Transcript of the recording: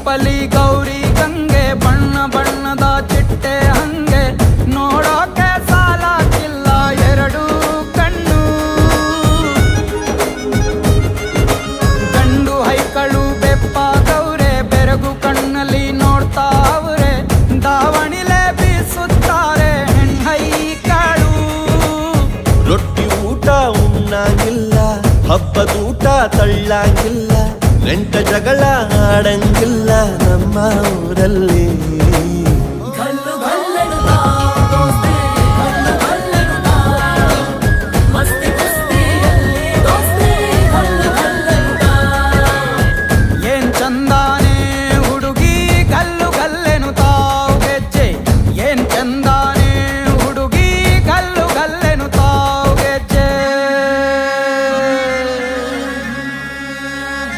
ಚಪ್ಪಲಿ ಗೌರಿ ಗಂಗೆ ಬಣ್ಣ ಬಣ್ಣದ ಚಿಟ್ಟೆ ಹಂಗೆ ನೋಡೋಕೆ ಸಾಲಾಗಿಲ್ಲ ಎರಡು ಕಣ್ಣು. ಗಂಡು ಹೈಕಳು ಬೆಪ್ಪಾಗವ್ರೆ ಬೆರಗು ಕಣ್ಣಲ್ಲಿ ನೋಡ್ತಾವ್ರೆ ದಾವಣಿಲೆ ಬೀಸುತ್ತಾರೆ ಹೆಣ್ಣೈಕಳು. ರೊಟ್ಟಿ ಊಟ ಉಣ್ಣಂಗಿಲ್ಲ ಹಬ್ಬದೂಟ ತಳ್ಳಂಗಿಲ್ಲ ಗಂಟ ಜಗಳ ಆಡಂಗಿಲ್ಲ ನಮ್ಮ ಊರಲ್ಲಿ.